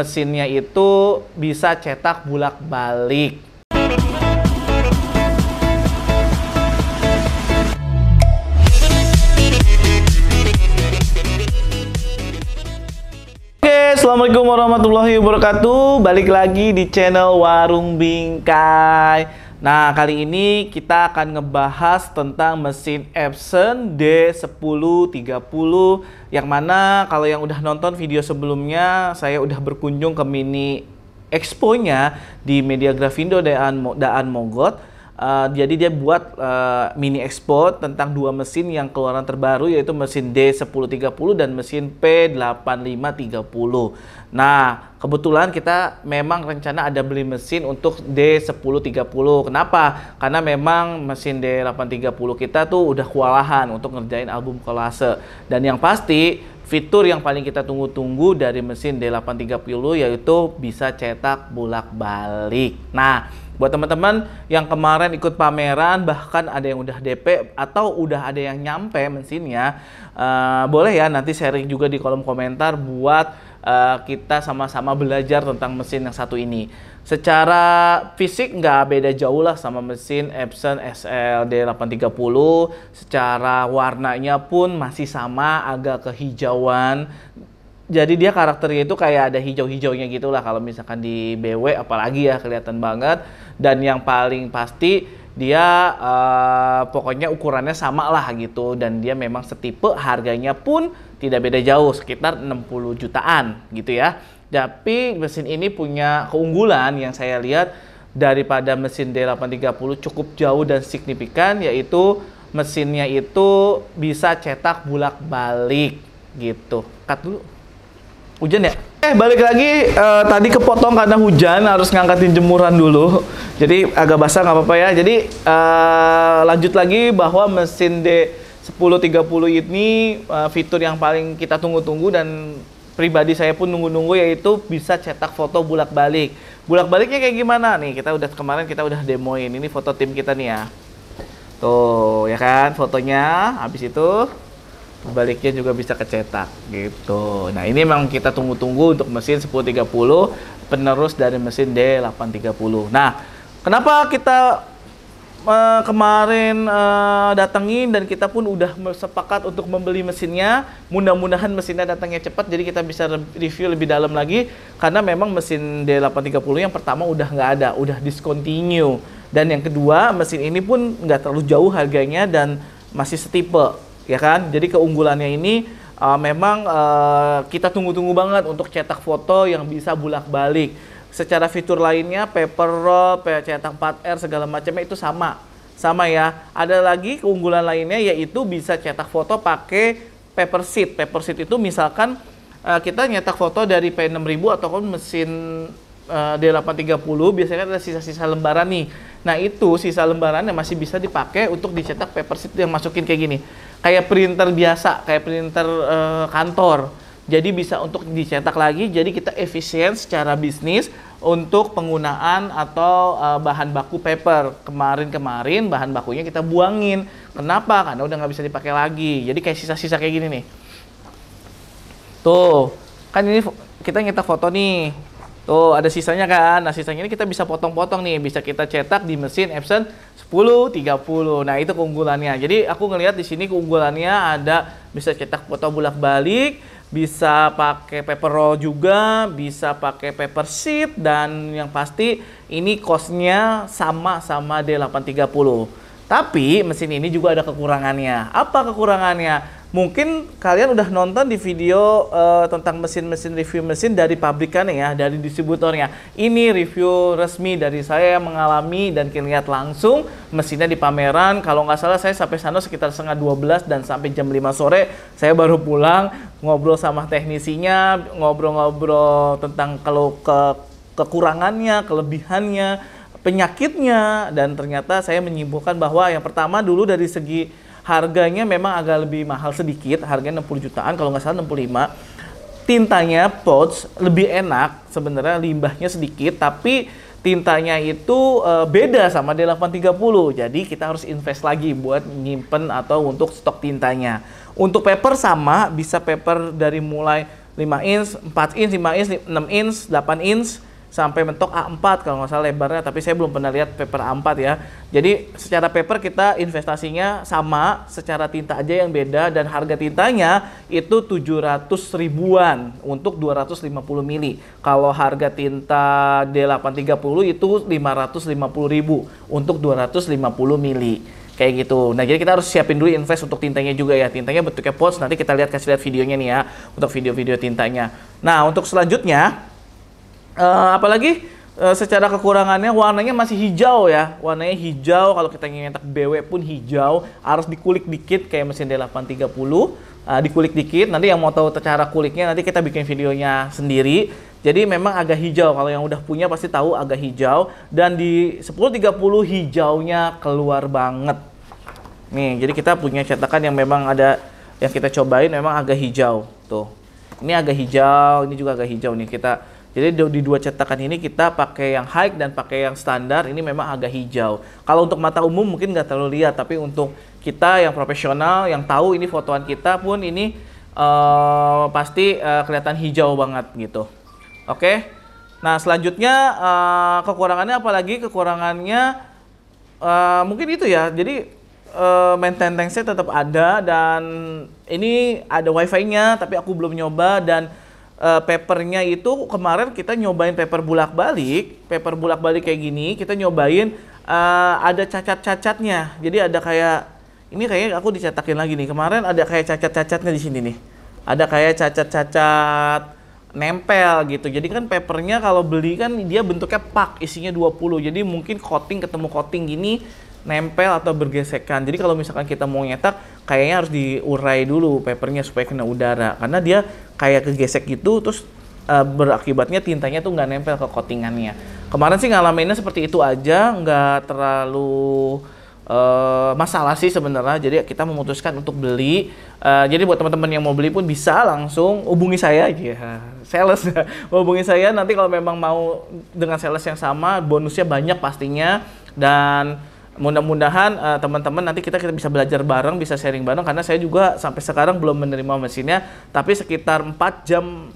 Mesinnya itu bisa cetak bolak-balik. Oke, assalamualaikum warahmatullahi wabarakatuh. Balik lagi di channel Warung Bingkai. Nah, kali ini kita akan ngebahas tentang mesin Epson D1030, yang mana kalau yang udah nonton video sebelumnya, saya udah berkunjung ke mini expo-nya di Media Grafindo Daan Mogot. Jadi dia buat mini expo tentang dua mesin yang keluaran terbaru, yaitu mesin D1030 dan mesin P8530. Nah, kebetulan kita memang rencana ada beli mesin untuk D1030. Kenapa? Karena memang mesin D830 kita tuh udah kewalahan untuk ngerjain album kolase. Dan yang pasti, fitur yang paling kita tunggu-tunggu dari mesin D830 yaitu bisa cetak bolak-balik. Nah, buat teman-teman yang kemarin ikut pameran, bahkan ada yang udah DP atau udah ada yang nyampe mesinnya, boleh ya nanti sharing juga di kolom komentar buat kita sama-sama belajar tentang mesin yang satu ini. Secara fisik nggak beda jauh lah sama mesin Epson SL D830. Secara warnanya pun masih sama, agak kehijauan. Jadi dia karakternya itu kayak ada hijau-hijaunya gitu lah kalau misalkan di BW, apalagi ya kelihatan banget. Dan yang paling pasti dia pokoknya ukurannya sama lah gitu, dan dia memang setipe, harganya pun tidak beda jauh, sekitar 60 jutaan gitu ya. Tapi mesin ini punya keunggulan yang saya lihat daripada mesin D830 cukup jauh dan signifikan, yaitu mesinnya itu bisa cetak bolak-balik gitu. Cut dulu. Hujan ya? Balik lagi, tadi kepotong karena hujan, harus ngangkatin jemuran dulu. Jadi agak basah nggak apa-apa ya. Jadi lanjut lagi bahwa mesin D1030 ini fitur yang paling kita tunggu-tunggu dan pribadi saya pun nunggu-nunggu, yaitu bisa cetak foto bolak-balik. Bolak-baliknya kayak gimana nih? Kemarin kita udah demoin. Ini foto tim kita nih ya. Tuh, ya kan fotonya. Habis itu baliknya juga bisa kecetak gitu. Nah, ini memang kita tunggu-tunggu untuk mesin 1030, penerus dari mesin D830. Nah, kenapa kita kemarin datengin dan kita pun udah sepakat untuk membeli mesinnya. Mudah-mudahan mesinnya datangnya cepat, jadi kita bisa review lebih dalam lagi. Karena memang mesin D830 yang pertama udah nggak ada, udah discontinue. Dan yang kedua, mesin ini pun nggak terlalu jauh harganya dan masih setipe, ya kan? Jadi keunggulannya ini memang kita tunggu-tunggu banget untuk cetak foto yang bisa bolak-balik. Secara fitur lainnya, paper roll, cetak 4R, segala macamnya itu sama ya. Ada lagi keunggulan lainnya, yaitu bisa cetak foto pakai paper sheet. Paper sheet itu misalkan kita nyetak foto dari P6000 ataupun mesin D830, biasanya ada sisa-sisa lembaran nih. Nah, itu sisa lembaran yang masih bisa dipakai untuk dicetak paper sheet, yang masukin kayak gini. Kayak printer biasa, kayak printer kantor. Jadi bisa untuk dicetak lagi, jadi kita efisien secara bisnis untuk penggunaan atau bahan baku paper. Kemarin bahan bakunya kita buangin. Kenapa? Karena udah nggak bisa dipakai lagi. Jadi kayak sisa-sisa kayak gini nih. Tuh, kan ini kita nyetak foto nih. Tuh, ada sisanya kan. Nah, sisanya ini kita bisa potong-potong nih. Bisa kita cetak di mesin Epson 1030. Nah, itu keunggulannya. Jadi aku ngelihat di sini keunggulannya ada bisa cetak foto bolak-balik, bisa pakai paper roll juga, bisa pakai paper sheet, dan yang pasti ini cost-nya sama D830. Tapi mesin ini juga ada kekurangannya. Apa kekurangannya? Mungkin kalian udah nonton di video tentang mesin-mesin, review mesin dari pabrikannya ya, dari distributornya. Ini review resmi dari saya yang mengalami dan lihat langsung mesinnya di pameran. Kalau nggak salah saya sampai sana sekitar setengah 12 dan sampai jam 5 sore saya baru pulang, ngobrol sama teknisinya, ngobrol-ngobrol tentang kalau kekurangannya, kelebihannya, penyakitnya, dan ternyata saya menyimpulkan bahwa yang pertama dulu dari segi harganya memang agak lebih mahal sedikit, harganya 60 jutaan kalau nggak salah 65. Tintanya pouch lebih enak, sebenarnya limbahnya sedikit, tapi tintanya itu beda sama D830. Jadi kita harus invest lagi buat nyimpen atau untuk stok tintanya. Untuk paper sama, bisa paper dari mulai 5 inch, 4 inch, 5 inch, 6 inch, 8 inch, sampai mentok A4 kalau nggak salah lebarnya, tapi saya belum pernah lihat paper A4 ya. Jadi secara paper kita investasinya sama, secara tinta aja yang beda, dan harga tintanya itu 700 ribuan untuk 250 mili. Kalau harga tinta D830 itu 550 ribu untuk 250 mili. Kayak gitu. Nah, jadi kita harus siapin dulu invest untuk tintanya juga ya. Tintanya bentuknya pouch, nanti kita kasih lihat videonya nih ya, untuk video-video tintanya. Nah, untuk selanjutnya apalagi secara kekurangannya warnanya masih hijau ya. Warnanya hijau, kalau kita nyetak BW pun hijau, harus dikulik dikit kayak mesin D830. Dikulik dikit, nanti yang mau tahu cara kuliknya nanti kita bikin videonya sendiri. Jadi memang agak hijau, kalau yang udah punya pasti tahu agak hijau, dan di 1030 hijaunya keluar banget. Nih, jadi kita punya cetakan yang memang ada yang kita cobain memang agak hijau. Tuh. Ini agak hijau, ini juga agak hijau nih kita. Jadi di dua cetakan ini kita pakai yang high dan pakai yang standar, ini memang agak hijau. Kalau untuk mata umum mungkin nggak terlalu lihat, tapi untuk kita yang profesional, yang tahu ini fotoan kita pun ini pasti kelihatan hijau banget gitu. Oke. Nah selanjutnya kekurangannya apalagi? Kekurangannya mungkin itu ya. Jadi maintenance-nya tetap ada, dan ini ada wifi-nya tapi aku belum nyoba, dan papernya itu kemarin kita nyobain paper bulak-balik kayak gini, kita nyobain ada cacat-cacatnya. Jadi ada kayak, ini kayaknya aku dicetakin lagi nih, kemarin ada kayak cacat-cacatnya di sini nih. Ada kayak cacat-cacat nempel gitu. Jadi kan papernya kalau beli kan dia bentuknya pak, isinya 20. Jadi mungkin coating ketemu coating gini, nempel atau bergesekan. Jadi kalau misalkan kita mau nyetak, kayaknya harus diurai dulu papernya supaya kena udara, karena dia kayak kegesek gitu, terus berakibatnya tintanya tuh nggak nempel ke coatingannya. Kemarin sih ngalaminnya seperti itu aja, nggak terlalu masalah sih sebenarnya. Jadi kita memutuskan untuk beli. Jadi buat teman-teman yang mau beli pun bisa langsung hubungi saya aja, sales. Hubungi saya nanti kalau memang mau dengan sales yang sama, bonusnya banyak pastinya. Dan mudah-mudahan teman-teman nanti kita bisa belajar bareng, bisa sharing bareng, karena saya juga sampai sekarang belum menerima mesinnya, tapi sekitar 4 jam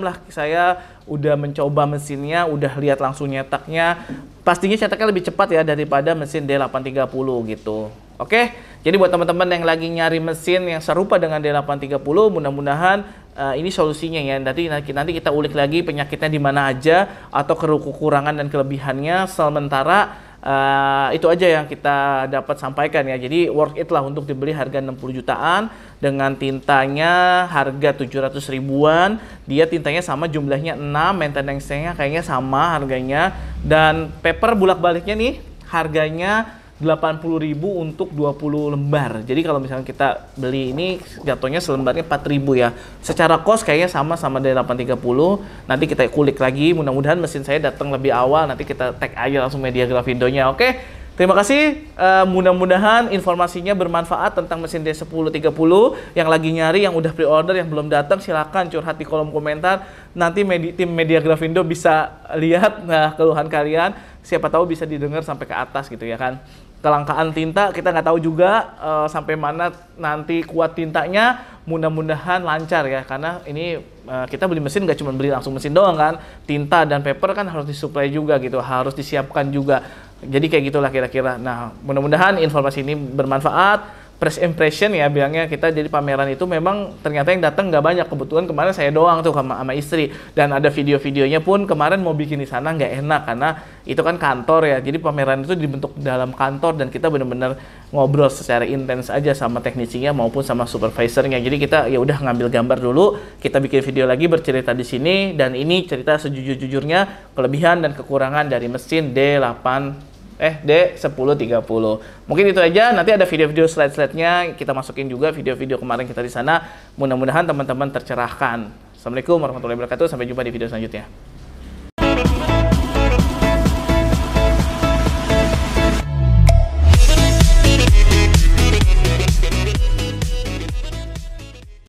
lah saya udah mencoba mesinnya, udah lihat langsung nyetaknya. Pastinya cetaknya lebih cepat ya daripada mesin D830 gitu. Oke, jadi buat teman-teman yang lagi nyari mesin yang serupa dengan D830, mudah-mudahan ini solusinya ya. Nanti kita ulik lagi penyakitnya di mana aja, atau kekurangan dan kelebihannya. Sementara itu aja yang kita dapat sampaikan ya. Jadi worth it lah untuk dibeli, harga 60 jutaan dengan tintanya harga 700 ribuan. Dia tintanya sama, jumlahnya 6, maintenance-nya kayaknya sama harganya, dan paper bulak-baliknya nih harganya 80.000 untuk 20 lembar. Jadi kalau misalnya kita beli ini jatuhnya selembarnya 4.000 ya. Secara cost kayaknya sama dari 830. Nanti kita kulik lagi. Mudah-mudahan mesin saya datang lebih awal. Nanti kita tag aja langsung media Grafindo-nya. Oke. Terima kasih. Mudah-mudahan informasinya bermanfaat tentang mesin D1030. Yang lagi nyari, yang udah pre-order, yang belum datang, silakan curhat di kolom komentar. Nanti tim media Grafindo bisa lihat keluhan kalian. Siapa tahu bisa didengar sampai ke atas gitu ya kan. Kelangkaan tinta kita nggak tahu juga sampai mana nanti kuat tintanya. Mudah-mudahan lancar ya, karena ini kita beli mesin nggak cuma beli langsung mesin doang kan, tinta dan paper kan harus disuplai juga gitu, harus disiapkan juga. Jadi kayak gitulah kira-kira. Nah, mudah-mudahan informasi ini bermanfaat. First impression ya bilangnya kita, jadi pameran itu memang ternyata yang datang nggak banyak. Kebetulan kemarin saya doang tuh sama istri, dan ada video-videonya pun kemarin mau bikin di sana nggak enak karena itu kan kantor ya. Jadi pameran itu dibentuk dalam kantor, dan kita benar-benar ngobrol secara intens aja sama teknisinya maupun sama supervisornya. Jadi kita ya udah ngambil gambar dulu, kita bikin video lagi bercerita di sini, dan ini cerita sejujur-jujurnya kelebihan dan kekurangan dari mesin D1030. Mungkin itu aja. Nanti ada video-video slide-slide-nya kita masukin juga, video-video kemarin kita di sana. Mudah-mudahan teman-teman tercerahkan. Assalamualaikum warahmatullahi wabarakatuh. Sampai jumpa di video selanjutnya.